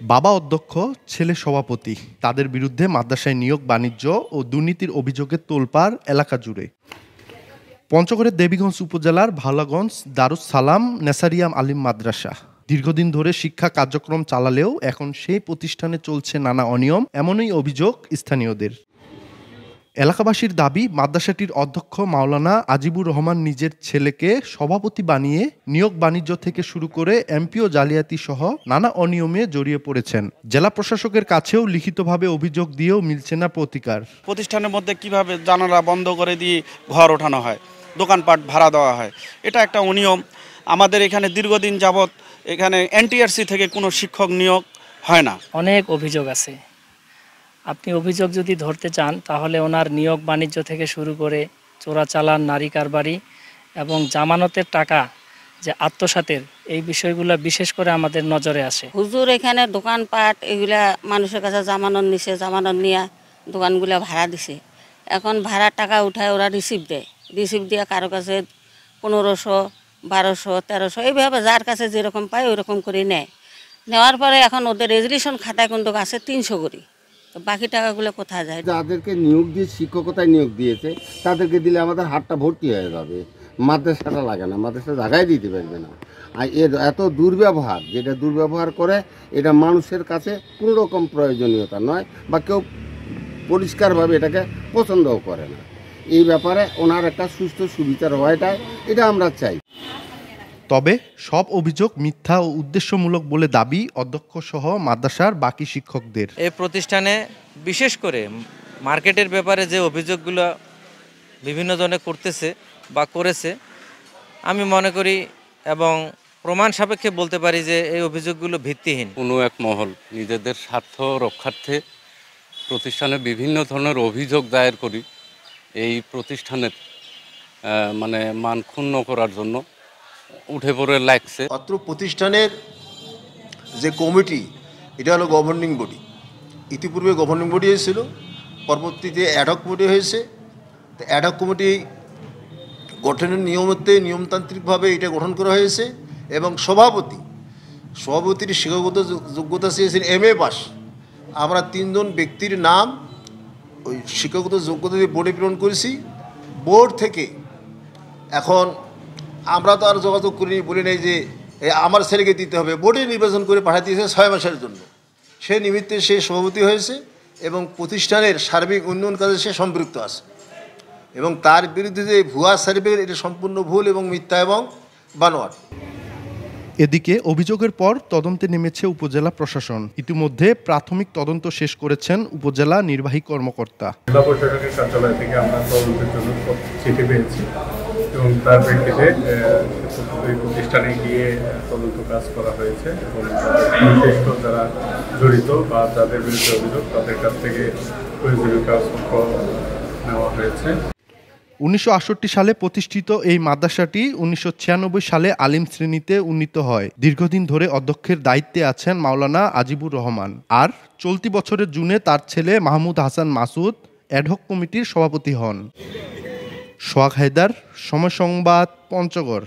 বাবা অধ্যক্ষ, ছেলে সভাপতি, তাদের বিরুদ্ধে মাদ্রাসায় নিয়োগ বাণিজ্য ও দুর্নীতির অভিযোগে তোলপাড় এলাকা জুড়ে। পঞ্চগড়ের দেবীগঞ্জ উপজেলার ভাওলাগঞ্জ দারুস সালাম নেসারিয়াম আলিম মাদ্রাসা দীর্ঘদিন ধরে শিক্ষা কার্যক্রম চালালেও এখন সেই প্রতিষ্ঠানে চলছে নানা অনিয়ম, এমনই অভিযোগ স্থানীয়দের। এলাকাবাসীর দাবি, মাদ্রাসাটির অধ্যক্ষ মাওলানা আজিবুর রহমান নিজের ছেলেকে সভাপতি বানিয়ে নিয়োগ বাণিজ্য থেকে শুরু করে এমপিও জালিয়াতি সহ নানা অনিয়মে জড়িয়ে পড়েছেন। জেলা প্রশাসকের কাছেও লিখিতভাবে অভিযোগ দিয়েও মিলছে না প্রতিকার। প্রতিষ্ঠানের মধ্যে কিভাবে জানালা বন্ধ করে দিয়ে ঘর ওঠানো হয়, দোকানপাট ভাড়া দেওয়া হয়, এটা একটা অনিয়ম। আমাদের এখানে দীর্ঘদিন যাবৎ এখানে এনটিআরসি থেকে কোনো শিক্ষক নিয়োগ হয় না। অনেক অভিযোগ আছে। আপনি অভিযোগ যদি ধরতে চান তাহলে ওনার নিয়োগ বাণিজ্য থেকে শুরু করে চোরাচালান, নারী কারবারি এবং জামানতের টাকা যে আত্মসাতের, এই বিষয়গুলো বিশেষ করে আমাদের নজরে আসে। হুজুর এখানে দোকানপাট এগুলা মানুষের কাছে জামানত নিছে, জামানত নিয়ে দোকানগুলো ভাড়া দিছে। এখন ভাড়ার টাকা উঠায় ওরা রিসিভ দেয়, রিসিভ দিয়ে কারো কাছে 1500, 1200, 1300 এইভাবে যার কাছে যেরকম পায় ওই রকম করে নেয়। নেওয়ার পরে এখন ওদের রেজুলেশন খাতায় কিন্তু আছে 300 করে। তো বাকি টাকাগুলো কোথায় যায়? যাদেরকে নিয়োগ দিয়ে শিক্ষকতায় নিয়োগ দিয়েছে তাদেরকে দিলে আমাদের হাতটা ভর্তি হয়ে যাবে। মাদ্রাসাটা লাগে না, মাদ্রাসা জায়গায় দিতে পারবে না। আর এর এত দুর্ব্যবহার, যেটা দুর্ব্যবহার করে এটা মানুষের কাছে কোনো রকম প্রয়োজনীয়তা নয়, বা কেউ পরিষ্কারভাবে এটাকে পছন্দও করে না। এই ব্যাপারে ওনার একটা সুস্থ সুবিচার হওয়াটাই এটা আমরা চাই। তবে সব অভিযোগ মিথ্যা ও উদ্দেশ্যমূলক বলে দাবি অধ্যক্ষ সহ মাদ্রাসার বাকি শিক্ষকদের। এই প্রতিষ্ঠানে বিশেষ করে মার্কেটের ব্যাপারে যে অভিযোগগুলো বিভিন্ন জনে করতেছে বা করেছে, আমি মনে করি এবং প্রমাণ সাপেক্ষে বলতে পারি যে এই অভিযোগগুলো ভিত্তিহীন। কোনো এক মহল নিজেদের স্বার্থ রক্ষার্থে প্রতিষ্ঠানে বিভিন্ন ধরনের অভিযোগ দায়ের করি এই প্রতিষ্ঠানের মান ক্ষুণ্ণ করার জন্য উঠে পড়ে লাগছে। অত্র প্রতিষ্ঠানের যে কমিটি, এটা হলো গভর্নিং বডি। ইতিপূর্বে গভর্নিং বডি হয়েছিল, পরবর্তীতে অ্যাডহক কমিটি হয়েছে। তো অ্যাডহক কমিটি গঠনের নিয়মতান্ত্রিকভাবে এটা গঠন করা হয়েছে এবং সভাপতির শিক্ষাগত যোগ্যতা চেয়েছেন MA পাস। আমরা 3 জন ব্যক্তির নাম ওই শিক্ষাগত যোগ্যতা দিয়ে বোর্ডে প্রেরণ করেছি। বোর্ড থেকে এখন আমরা তো আর যোগাযোগ করিনি, বলি নাই যে আমার ছেলেকে দিতে হবে। বোর্ডে নির্বাচন করে পাঠিয়ে দিয়েছে 6 মাসের জন্য। সে নিমিত্তে সে সভাপতি হয়েছে এবং প্রতিষ্ঠানের সার্বিক উন্নয়ন কাজে সে সম্পৃক্ত আছে। এবং তার বিরুদ্ধে যে ভুয়া সার্টিফিকেট, এটা সম্পূর্ণ ভুল এবং মিথ্যা এবং বানোয়াট। এদিকে অভিযোগের পর তদন্তে নেমেছে উপজেলা প্রশাসন। ইতিমধ্যে প্রাথমিক তদন্ত শেষ করেছেন উপজেলা নির্বাহী কর্মকর্তা। জেলা প্রশাসকের কার্যালয় থেকে আমরা তদন্তের জন্য চিঠি পেয়েছি এবং তার প্রেক্ষিতে এই প্রতিষ্ঠানে গিয়ে তদন্ত কাজ করা হয়েছে এবং বিশিষ্ট যারা জড়িত বা যাদের বিরুদ্ধে অভিযোগ তাদের কাছ থেকে প্রয়োজনীয় কাগজপত্র নেওয়া হয়েছে। 1968 সালে প্রতিষ্ঠিত এই মাদ্রাসাটি 1996 সালে আলিম শ্রেণীতে উন্নীত হয়। দীর্ঘদিন ধরে অধ্যক্ষের দায়িত্বে আছেন মাওলানা আজিবুর রহমান। আর চলতি বছরের জুনে তার ছেলে মাহমুদ হাসান মাসুদ অ্যাডহক কমিটির সভাপতি হন। সোহাগ হায়দার, সময় সংবাদ, পঞ্চগড়।